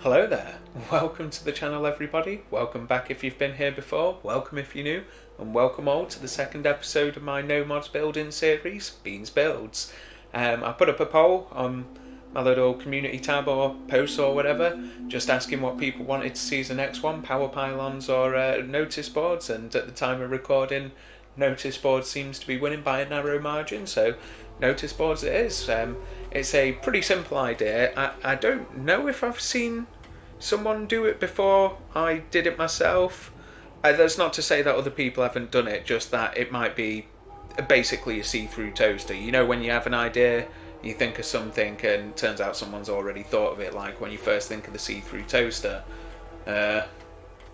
Hello there, welcome to the channel everybody, welcome back if you've been here before, welcome if you're new, and welcome all to the second episode of my No Mods building series, Beans Builds. I put up a poll on my little community tab or post or whatever, just asking what people wanted to see as the next one, power pylons or notice boards, and at the time of recording, notice boards seems to be winning by a narrow margin, so notice boards it is. It's a pretty simple idea. I don't know if I've seen someone do it before I did it myself. That's not to say that other people haven't done it, just that it might be basically a see-through toaster. You know, when you have an idea, you think of something and turns out someone's already thought of it, like when you first think of the see-through toaster. Yeah,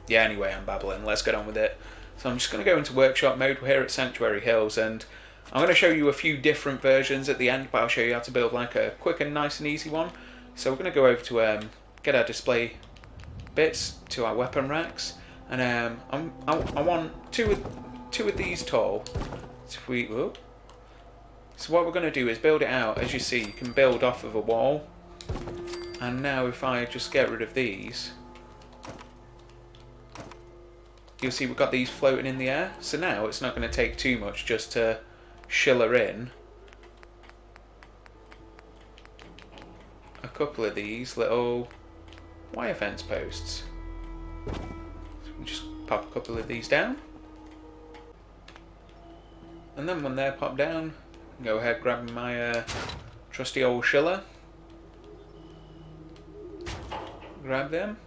anyway, I'm babbling. Let's get on with it. So I'm just going to go into workshop mode. We're here at Sanctuary Hills, and I'm going to show you a few different versions at the end, but I'll show you how to build like a quick and nice and easy one. So we're going to go over to get our display bits to our weapon racks, and I want two of these tall. So what we're going to do is build it out. As you see, you can build off of a wall, and now if I just get rid of these, you'll see we've got these floating in the air. So now it's not going to take too much just to shiller in a couple of these little wire fence posts. So just pop a couple of these down, and then when they're popped down, go ahead grabbing my trusty old shiller, grab them,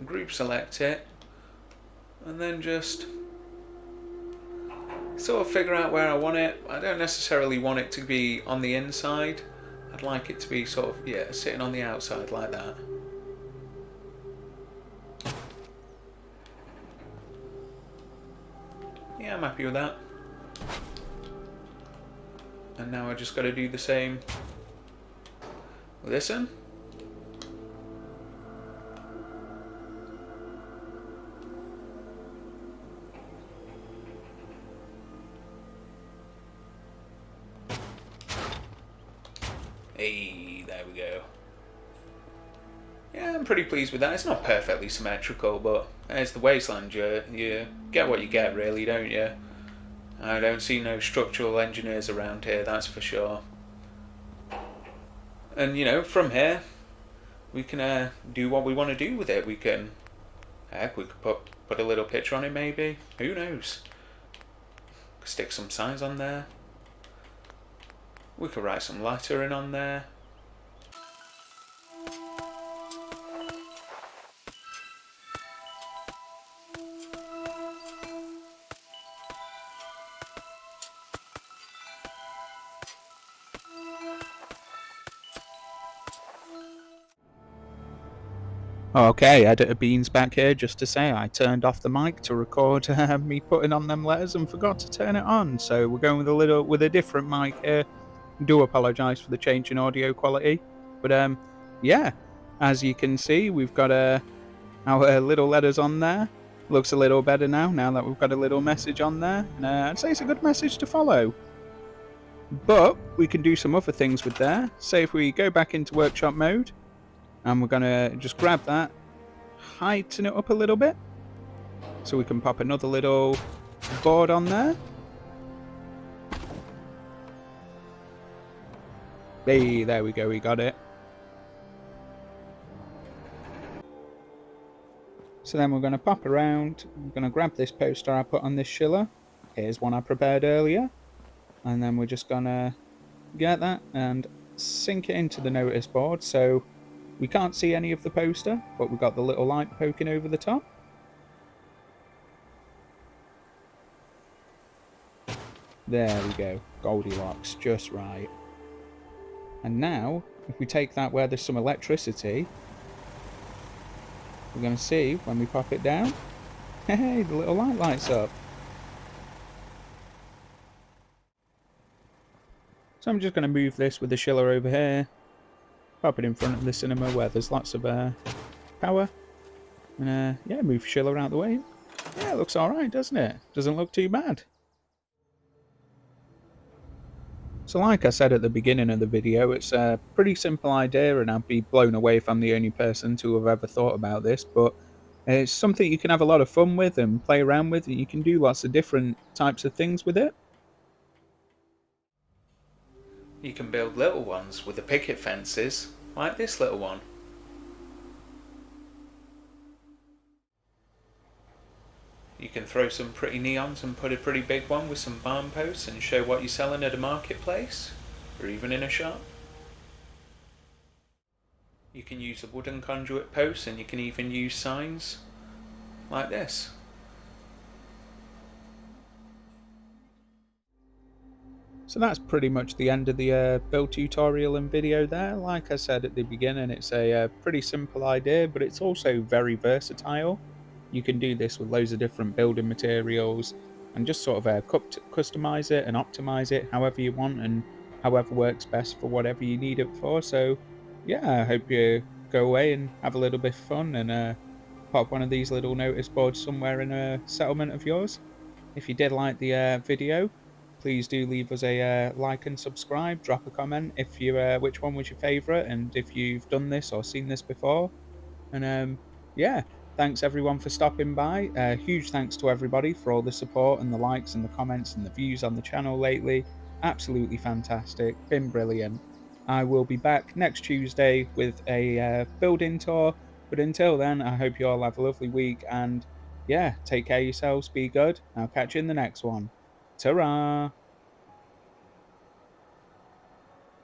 group select it, and then just sort of figure out where I want it. I don't necessarily want it to be on the inside. I'd like it to be sort of, yeah, sitting on the outside like that. Yeah, I'm happy with that. And now I just got to do the same with this one. Hey, there we go. Yeah, I'm pretty pleased with that. It's not perfectly symmetrical, but it's the wasteland. You get what you get, really, don't you? I don't see no structural engineers around here, that's for sure. And, you know, from here, we can do what we want to do with it. We can, heck, we could put a little picture on it, maybe. Who knows? Stick some signs on there. We could write some lettering on there. Okay, Editor Beans back here just to say I turned off the mic to record me putting on them letters and forgot to turn it on. So we're going with a different mic here. Do apologise for the change in audio quality, but yeah, as you can see, we've got our little letters on there. Looks a little better now that we've got a little message on there. And I'd say it's a good message to follow. But we can do some other things with there. Say if we go back into workshop mode, and we're gonna just grab that, heighten it up a little bit, so we can pop another little board on there. Hey, there we go, we got it. So then we're going to pop around, I'm going to grab this poster I put on this shiller. Here's one I prepared earlier. And then we're just going to get that and sink it into the notice board, so we can't see any of the poster, but we've got the little light poking over the top. There we go, Goldilocks, just right. And now, if we take that where there's some electricity, we're going to see when we pop it down, hey, the little light lights up. So I'm just going to move this with the shiller over here, pop it in front of the cinema where there's lots of power, and yeah, move shiller out the way. Yeah, it looks alright, doesn't it? Doesn't look too bad. So like I said at the beginning of the video, it's a pretty simple idea and I'd be blown away if I'm the only person to have ever thought about this, but it's something you can have a lot of fun with and play around with, and you can do lots of different types of things with it. You can build little ones with the picket fences, like this little one. You can throw some pretty neons and put a pretty big one with some barn posts and show what you're selling at a marketplace, or even in a shop. You can use a wooden conduit post, and you can even use signs like this. So that's pretty much the end of the build tutorial and video there. Like I said at the beginning, it's a pretty simple idea, but it's also very versatile. You can do this with loads of different building materials and just sort of customize it and optimize it however you want and however works best for whatever you need it for. So yeah, I hope you go away and have a little bit of fun and pop one of these little notice boards somewhere in a settlement of yours. If you did like the video, please do leave us a like and subscribe. Drop a comment if you which one was your favourite and if you've done this or seen this before. And yeah, thanks everyone for stopping by. Huge thanks to everybody for all the support and the likes and the comments and the views on the channel lately. Absolutely fantastic. Been brilliant. I will be back next Tuesday with a building tour. But until then, I hope you all have a lovely week and yeah, take care of yourselves, be good. I'll catch you in the next one. Ta-ra!